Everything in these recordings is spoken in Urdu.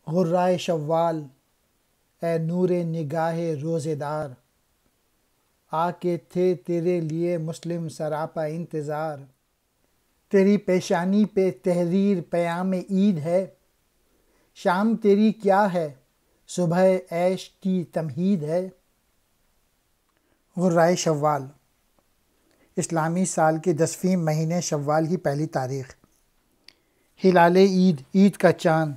غرائے شوال اے نور نگاہ روزے دار، آ کے تھے تیرے لیے مسلم سراپا انتظار۔ تیری پیشانی پہ تحریر پیام عید ہے، شام تیری کیا ہے صبح عیش کی تمہید ہے۔ غرائے شوال اسلامی سال کے 10ویں مہینے شوال کی پہلی تاریخ۔ ہلال عید، عید کا چاند،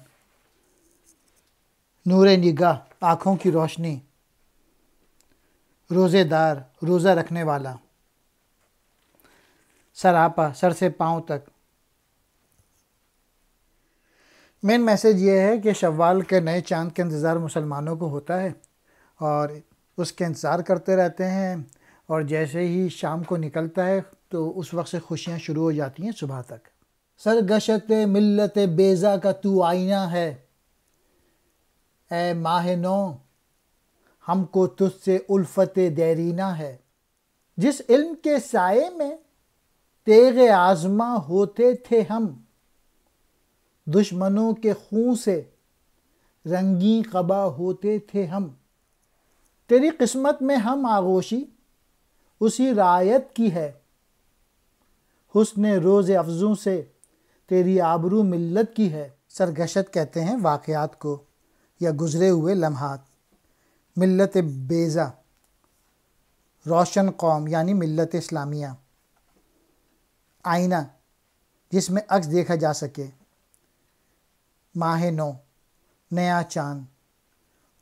نور نگاہ آنکھوں کی روشنی، روزے دار روزہ رکھنے والا، سراپا سر سے پاؤں تک۔ مین میسج یہ ہے کہ شوال کے نئے چاند کا انتظار مسلمانوں کو ہوتا ہے اور اس کے انتظار کرتے رہتے ہیں، اور جیسے ہی شام کو نکلتا ہے تو اس وقت سے خوشیاں شروع ہو جاتی ہیں صبح تک۔ سرگشت ملت بیضا کا تو آئینہ ہے، اے ماہ نو ہم کو تجھ سے الفت دیرینہ ہے۔ جس علم کے سائے میں تیغ آزماں ہوتے تھے ہم، دشمنوں کے خون سے رنگیں قبا ہوتے تھے ہم۔ تیری قسمت میں ہم آغوشی اسی رعایت کی ہے، حسن روز افزوں سے تیری آبرو ملت کی ہے۔ سرگشت کہتے ہیں واقعات کو یا گزرے ہوئے لمحات۔ ملت بیضا روشن قوم یعنی ملت اسلامیہ۔ آئینہ جس میں عکس دیکھا جا سکے۔ ماہ نو نیا چاند۔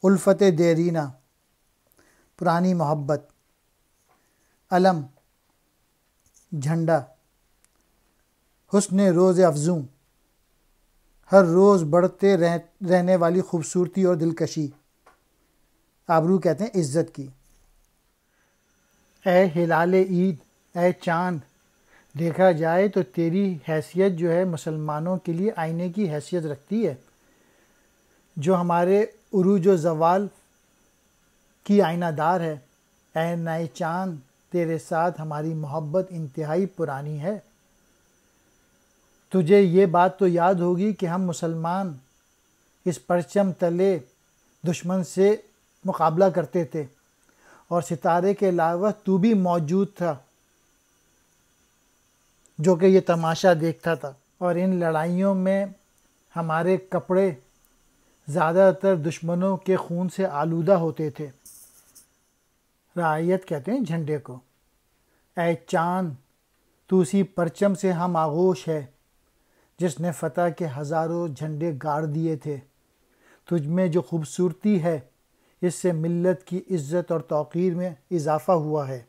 الفت دیرینہ پرانی محبت۔ علم جھنڈا۔ حسن روز افزوں ہر روز بڑھتے رہنے والی خوبصورتی اور دلکشی۔ آبرو کہتے ہیں عزت کی۔ اے ہلال عید، اے چاند، دیکھا جائے تو تیری حیثیت جو ہے مسلمانوں کے لیے آئینے کی حیثیت رکھتی ہے، جو ہمارے عروج و زوال کی آئینہ دار ہے۔ اے نئے چاند، تیرے ساتھ ہماری محبت انتہائی پرانی ہے۔ تجھے یہ بات تو یاد ہوگی کہ ہم مسلمان اس پرچم تلے دشمن سے مقابلہ کرتے تھے، اور ستارے کے علاوہ تو بھی موجود تھا جو کہ یہ تماشا دیکھتا تھا، اور ان لڑائیوں میں ہمارے کپڑے زیادہ تر دشمنوں کے خون سے آلودہ ہوتے تھے۔ رعایت کہتے ہیں جھنڈے کو۔ اے چاند، تو اسی پرچم سے ہم آغوش ہے جس نے فتح کے ہزاروں جھنڈے گاڑ دیے تھے۔ تجھ میں جو خوبصورتی ہے اس سے ملت کی عزت اور توقیر میں اضافہ ہوا ہے۔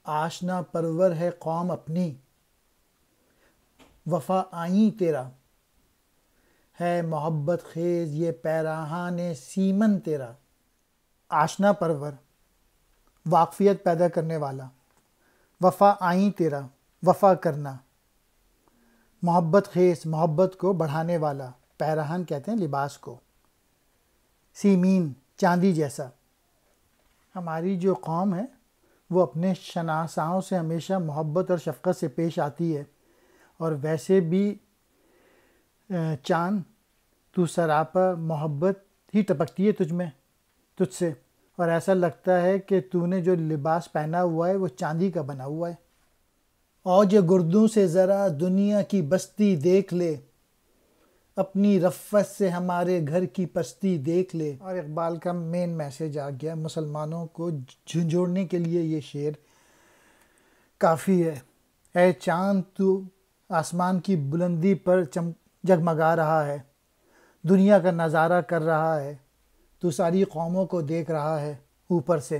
آشنا پرور ہے قوم اپنی، وفا آئیں تیرا، ہے محبت خیز یہ پیراہان سیمن تیرا۔ آشنا پرور واقفیت پیدا کرنے والا، وفا آئیں تیرا وفا کرنا، محبت خیز محبت کو بڑھانے والا، پیراہن کہتے ہیں لباس کو، سیمین چاندی جیسا۔ ہماری جو قوم ہے وہ اپنے شناساؤں سے ہمیشہ محبت اور شفقت سے پیش آتی ہے، اور ویسے بھی چاند تو سراپا محبت ہی ٹپکتی ہے تجھ سے، اور ایسا لگتا ہے کہ تو نے جو لباس پہنا ہوا ہے وہ چاندی کا بنا ہوا ہے۔ اوج گردوں سے ذرا دنیا کی بستی دیکھ لے، اپنی رفت سے ہمارے گھر کی پستی دیکھ لے۔ اور اقبال کا مین میسج آ گیا، مسلمانوں کو جھنجھوڑنے کے لیے یہ شعر کافی ہے۔ اے چاند، تو آسمان کی بلندی پر جگمگا رہا ہے، دنیا کا نظارہ کر رہا ہے، تو ساری قوموں کو دیکھ رہا ہے اوپر سے،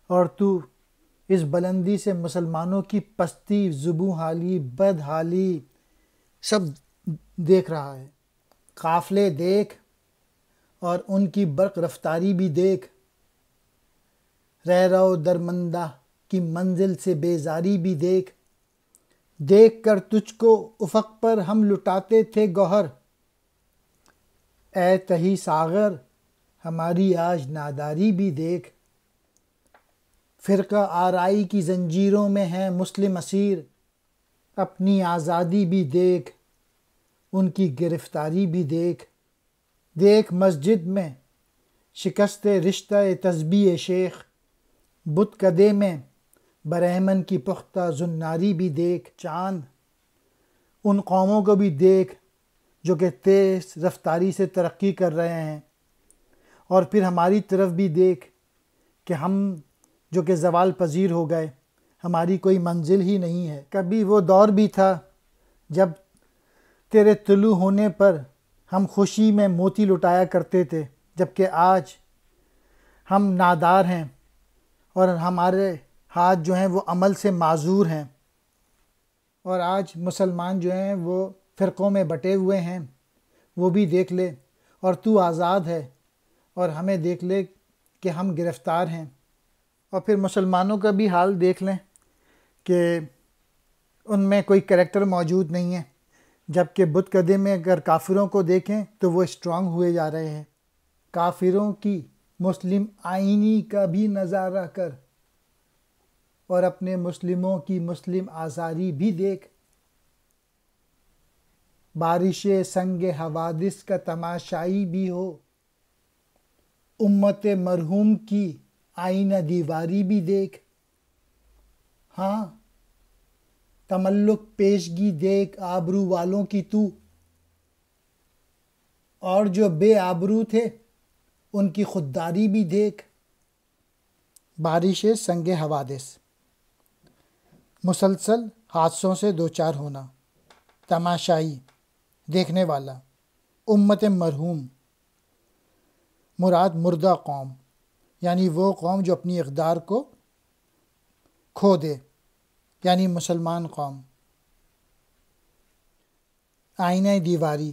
اور تو اس بلندی سے مسلمانوں کی پستی، زبوں حالی، بد حالی سب دیکھ رہا ہے۔ قافلے دیکھ اور ان کی برق رفتاری بھی دیکھ، رہ رو درمندہ کی منزل سے بیزاری بھی دیکھ، دیکھ کر تجھ کو افق پر ہم لٹاتے تھے گوہر، اے تہی ساغر ہماری آج ناداری بھی دیکھ۔ فرقہ آرائی کی زنجیروں میں ہیں مسلم اسیر، اپنی آزادی بھی دیکھ، ان کی گرفتاری بھی دیکھ، دیکھ مسجد میں شکست رشتہ تسبیح شیخ، بت کدے میں برہمن کی پختہ زناری بھی دیکھ، چاند ان قوموں کو بھی دیکھ جو کہ تیز رفتاری سے ترقی کر رہے ہیں، اور پھر ہماری طرف بھی دیکھ کہ ہم جو کہ زوال پذیر ہو گئے، ہماری کوئی منزل ہی نہیں ہے۔ کبھی وہ دور بھی تھا جب تیرے طلوع ہونے پر ہم خوشی میں موتی لٹایا کرتے تھے، جبکہ آج ہم نادار ہیں اور ہمارے ہاتھ جو ہیں وہ عمل سے معذور ہیں، اور آج مسلمان جو ہیں وہ فرقوں میں بٹے ہوئے ہیں، وہ بھی دیکھ لے، اور تو آزاد ہے اور ہمیں دیکھ لے کہ ہم گرفتار ہیں۔ اور پھر مسلمانوں کا بھی حال دیکھ لیں کہ ان میں کوئی کریکٹر موجود نہیں ہے، جبکہ بت کدے میں اگر کافروں کو دیکھیں تو وہ اسٹرانگ ہوئے جا رہے ہیں۔ کافروں کی مسلم آئینی کا بھی نظارہ کر اور اپنے مسلموں کی مسلم آزاری بھی دیکھ، بارش سنگ حوادث کا تماشائی بھی ہو، امت مرحوم کی آئینہ دیواری بھی دیکھ، ہاں تملق پیشگی دیکھ آبرو والوں کی تو، اور جو بے آبرو تھے ان کی خودداری بھی دیکھ۔ بارش سنگ حوادث، مسلسل حادثوں سے دوچار ہونا، تماشائی دیکھنے والا، امت مرحوم مراد مردہ قوم، یعنی وہ قوم جو اپنی اقدار کو کھو دے، یعنی مسلمان قوم۔ آئینہ دیواری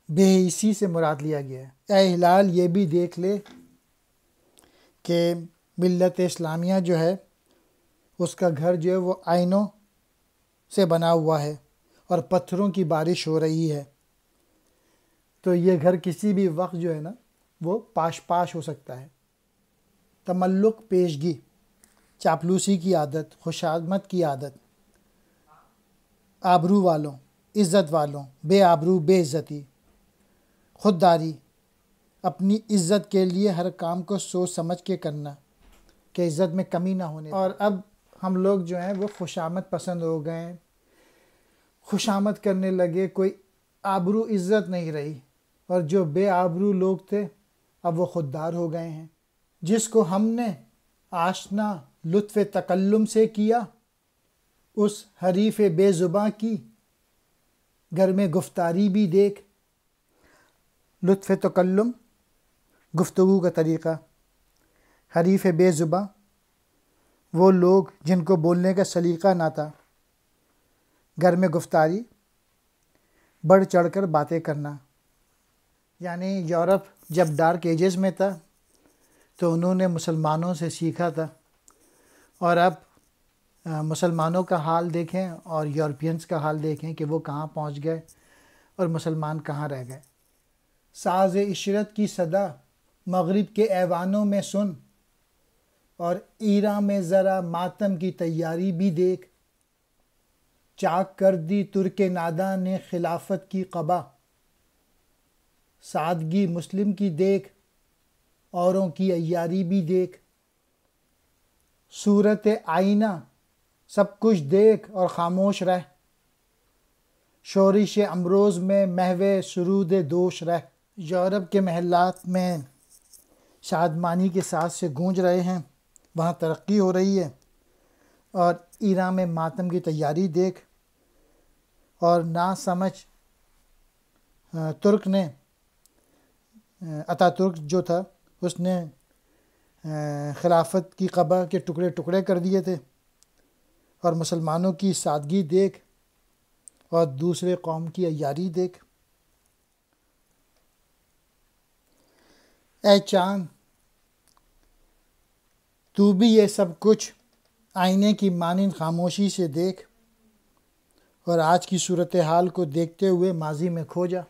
بے حسی سے مراد لیا گیا ہے۔ اے ہلال یہ بھی دیکھ لے کہ ملت اسلامیہ جو ہے اس کا گھر جو ہے وہ آئینوں سے بنا ہوا ہے اور پتھروں کی بارش ہو رہی ہے، تو یہ گھر کسی بھی وقت جو ہے نا وہ پاش پاش ہو سکتا ہے۔ تملق پیشگی، چاپلوسی کی عادت، خوشامد کی عادت، آبرو والوں، عزت والوں، بے آبرو بے عزتی، خودداری، اپنی عزت کے لیے ہر کام کو سوچ سمجھ کے کرنا کہ عزت میں کمی نہ ہونے۔ اور اب ہم لوگ جو ہیں وہ خوشامد پسند ہو گئے ہیں، خوشامد کرنے لگے، کوئی آبرو عزت نہیں رہی، اور جو بے آبرو لوگ تھے اب وہ خوددار ہو گئے ہیں۔ جس کو ہم نے آشنا لطف تکلم سے کیا، اس حریف بے زباں کی گھر میں گفتاری بھی دیکھ۔ لطف تکلم گفتگو کا طریقہ، حریف بے زباں وہ لوگ جن کو بولنے کا سلیقہ نہ تھا، گھر میں گفتاری، بڑھ چڑھ کر باتیں کرنا۔ یعنی یورپ جب ڈارک ایجز میں تھا تو انہوں نے مسلمانوں سے سیکھا تھا، اور اب مسلمانوں کا حال دیکھیں اور یورپینز کا حال دیکھیں کہ وہ کہاں پہنچ گئے اور مسلمان کہاں رہ گئے۔ ساز عشرت کی صدا مغرب کے ایوانوں میں سن، اور ایران میں ذرا ماتم کی تیاری بھی دیکھ۔ چاک کر دی ترک ناداں نے خلافت کی قبا، سادگی مسلم کی دیکھ، اوروں کی عیاری بھی دیکھ۔ صورت آئینہ سب کچھ دیکھ اور خاموش رہ، شورش امروز میں محو سرود دوش رہ۔ یورپ کے محلات میں شادمانی کے ساتھ سے گونج رہے ہیں، وہاں ترقی ہو رہی ہے، اور ایران میں ماتم کی تیاری دیکھ۔ اور نا سمجھ ترک نے، اتا ترک جو تھا اس نے خلافت کی قبا کے ٹکڑے ٹکڑے کر دیے تھے، اور مسلمانوں کی سادگی دیکھ اور دوسرے قوم کی عیاری دیکھ۔ اے چاند تو بھی یہ سب کچھ آئینے کی مانند خاموشی سے دیکھ، اور آج کی صورتحال کو دیکھتے ہوئے ماضی میں کھو جا۔